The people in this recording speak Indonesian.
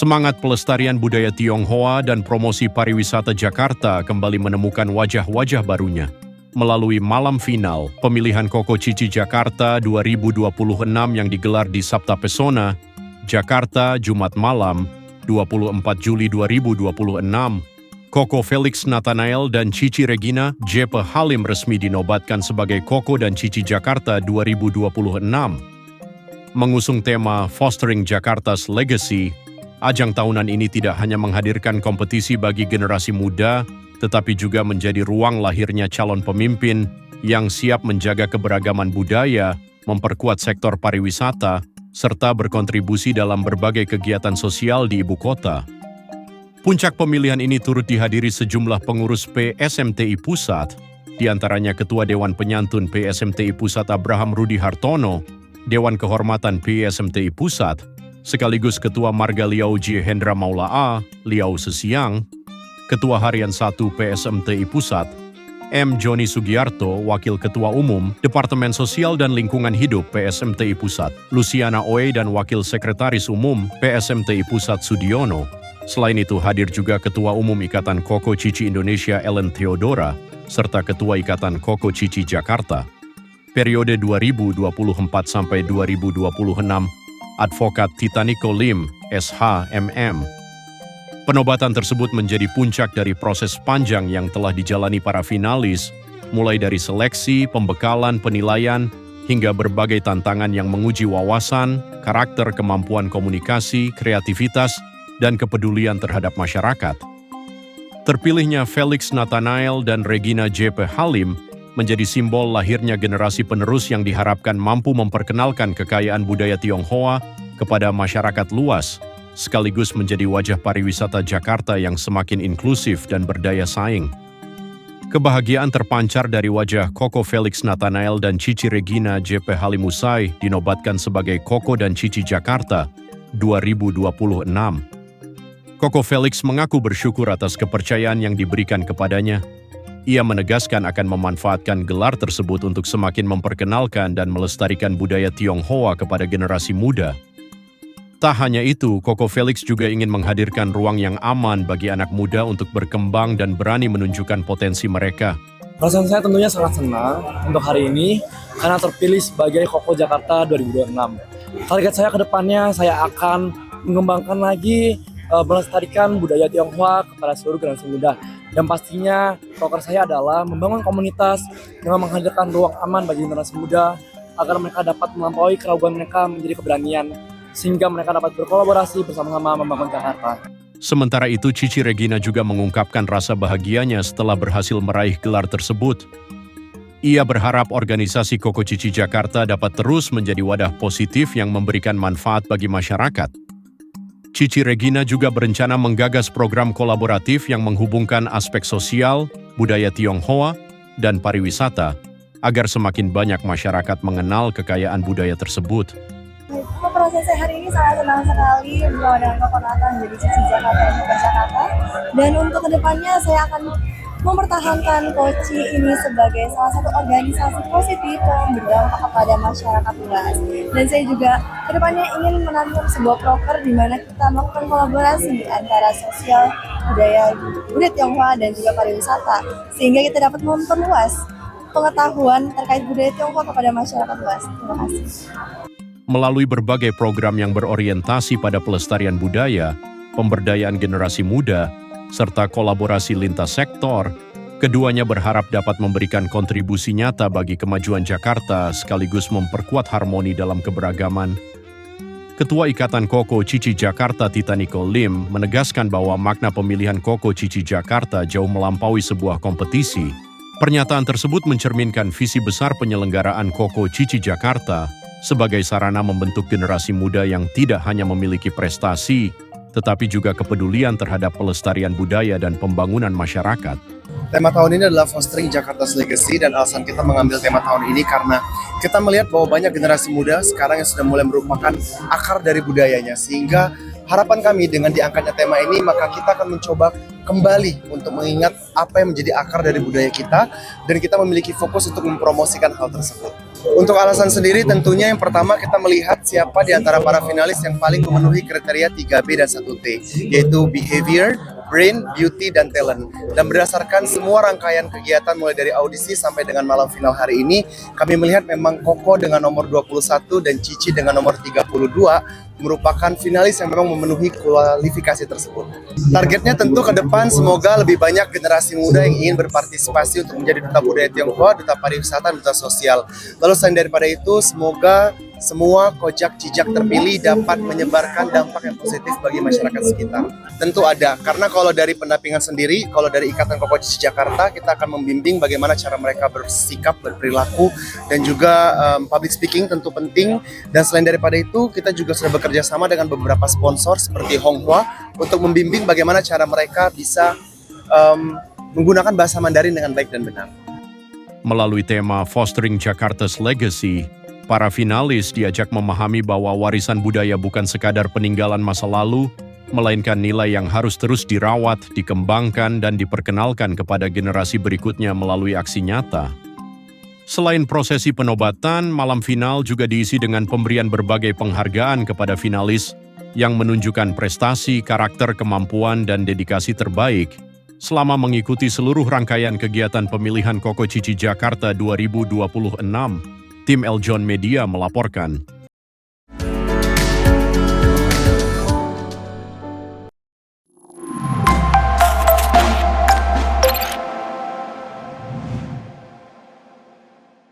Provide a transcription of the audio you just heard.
Semangat pelestarian budaya Tionghoa dan promosi pariwisata Jakarta kembali menemukan wajah-wajah barunya. Melalui malam final pemilihan Koko Cici Jakarta 2026 yang digelar di Sabta Pesona, Jakarta, Jumat malam, 24 Juli 2026, Koko Felix Nathanael dan Cici Regina JP Halim resmi dinobatkan sebagai Koko dan Cici Jakarta 2026. Mengusung tema Fostering Jakarta's Legacy, ajang tahunan ini tidak hanya menghadirkan kompetisi bagi generasi muda, tetapi juga menjadi ruang lahirnya calon pemimpin yang siap menjaga keberagaman budaya, memperkuat sektor pariwisata, serta berkontribusi dalam berbagai kegiatan sosial di ibu kota. Puncak pemilihan ini turut dihadiri sejumlah pengurus PSMTI Pusat, di antaranya Ketua Dewan Penyantun PSMTI Pusat Abraham Rudi Hartono, Dewan Kehormatan PSMTI Pusat, sekaligus Ketua Marga Liao J. Hendra Maula A, Liao Sesiang, Ketua Harian 1 PSMTI Pusat, M. Joni Sugiarto, Wakil Ketua Umum Departemen Sosial dan Lingkungan Hidup PSMTI Pusat, Luciana Oe dan Wakil Sekretaris Umum PSMTI Pusat Sudiono. Selain itu hadir juga Ketua Umum Ikatan Koko Cici Indonesia Ellen Theodora, serta Ketua Ikatan Koko Cici Jakarta. Periode 2024 sampai 2026, Advokat Titaniko Lim, SH.MM. Penobatan tersebut menjadi puncak dari proses panjang yang telah dijalani para finalis, mulai dari seleksi, pembekalan, penilaian, hingga berbagai tantangan yang menguji wawasan, karakter, kemampuan komunikasi, kreativitas, dan kepedulian terhadap masyarakat. Terpilihnya Felix Nathanael dan Regina JP Halim menjadi simbol lahirnya generasi penerus yang diharapkan mampu memperkenalkan kekayaan budaya Tionghoa kepada masyarakat luas, sekaligus menjadi wajah pariwisata Jakarta yang semakin inklusif dan berdaya saing. Kebahagiaan terpancar dari wajah Koko Felix Nathanael dan Cici Regina JP Halim usai dinobatkan sebagai Koko dan Cici Jakarta 2026. Koko Felix mengaku bersyukur atas kepercayaan yang diberikan kepadanya. Ia menegaskan akan memanfaatkan gelar tersebut untuk semakin memperkenalkan dan melestarikan budaya Tionghoa kepada generasi muda. Tak hanya itu, Koko Felix juga ingin menghadirkan ruang yang aman bagi anak muda untuk berkembang dan berani menunjukkan potensi mereka. Perasaan saya tentunya sangat senang untuk hari ini karena terpilih sebagai Koko Jakarta 2026. Target saya ke depannya, saya akan mengembangkan lagi, melestarikan budaya Tionghoa kepada seluruh generasi muda. Dan pastinya proker saya adalah membangun komunitas dengan menghadirkan ruang aman bagi generasi muda agar mereka dapat melampaui keraguan mereka menjadi keberanian, sehingga mereka dapat berkolaborasi bersama-sama membangun Jakarta. Sementara itu, Cici Regina juga mengungkapkan rasa bahagianya setelah berhasil meraih gelar tersebut. Ia berharap organisasi Koko Cici Jakarta dapat terus menjadi wadah positif yang memberikan manfaat bagi masyarakat. Cici Regina juga berencana menggagas program kolaboratif yang menghubungkan aspek sosial, budaya Tionghoa, dan pariwisata, agar semakin banyak masyarakat mengenal kekayaan budaya tersebut. Proses saya hari ini sangat senang sekali bersama dengan Koko Nathan menjadi Cici Jakarta dan Jakarta. Dan untuk kedepannya saya akan mempertahankan Koci ini sebagai salah satu organisasi positif yang berdampak kepada masyarakat luas. Dan saya juga kedepannya ingin menanam sebuah proker di mana kita melakukan kolaborasi antara sosial, budaya Tionghoa dan juga pariwisata, sehingga kita dapat memperluas pengetahuan terkait budaya Tionghoa kepada masyarakat luas. Terima kasih. Melalui berbagai program yang berorientasi pada pelestarian budaya, pemberdayaan generasi muda, serta kolaborasi lintas sektor, keduanya berharap dapat memberikan kontribusi nyata bagi kemajuan Jakarta sekaligus memperkuat harmoni dalam keberagaman. Ketua Ikatan Koko Cici Jakarta Titaniko Lim menegaskan bahwa makna pemilihan Koko Cici Jakarta jauh melampaui sebuah kompetisi. Pernyataan tersebut mencerminkan visi besar penyelenggaraan Koko Cici Jakarta sebagai sarana membentuk generasi muda yang tidak hanya memiliki prestasi, tetapi juga kepedulian terhadap pelestarian budaya dan pembangunan masyarakat. Tema tahun ini adalah Fostering Jakarta's Legacy, dan alasan kita mengambil tema tahun ini karena kita melihat bahwa banyak generasi muda sekarang yang sudah mulai merupakan akar dari budayanya, sehingga harapan kami dengan diangkatnya tema ini, maka kita akan mencoba kembali untuk mengingat apa yang menjadi akar dari budaya kita, dan kita memiliki fokus untuk mempromosikan hal tersebut. Untuk alasan sendiri tentunya yang pertama kita melihat siapa di antara para finalis yang paling memenuhi kriteria 3B dan 1T, yaitu behavior, brain, beauty, dan talent. Dan berdasarkan semua rangkaian kegiatan mulai dari audisi sampai dengan malam final hari ini, kami melihat memang Koko dengan nomor 21 dan Cici dengan nomor 32 merupakan finalis yang memang memenuhi kualifikasi tersebut. Targetnya tentu ke depan semoga lebih banyak generasi muda yang ingin berpartisipasi untuk menjadi duta budaya Tionghoa, duta pariwisata, duta sosial. Lalu selain daripada itu, semoga semua kojak cijak terpilih dapat menyebarkan dampak yang positif bagi masyarakat sekitar. Tentu ada, karena kalau dari pendampingan sendiri, kalau dari Ikatan Koko Cici Jakarta, kita akan membimbing bagaimana cara mereka bersikap, berperilaku, dan juga public speaking tentu penting. Dan selain daripada itu, kita juga sudah bekerja sama dengan beberapa sponsor seperti Honghua untuk membimbing bagaimana cara mereka bisa menggunakan bahasa Mandarin dengan baik dan benar. Melalui tema Fostering Jakarta's Legacy, para finalis diajak memahami bahwa warisan budaya bukan sekadar peninggalan masa lalu, melainkan nilai yang harus terus dirawat, dikembangkan, dan diperkenalkan kepada generasi berikutnya melalui aksi nyata. Selain prosesi penobatan, malam final juga diisi dengan pemberian berbagai penghargaan kepada finalis yang menunjukkan prestasi, karakter, kemampuan, dan dedikasi terbaik selama mengikuti seluruh rangkaian kegiatan pemilihan Koko Cici Jakarta 2026. Tim Eljon Media melaporkan.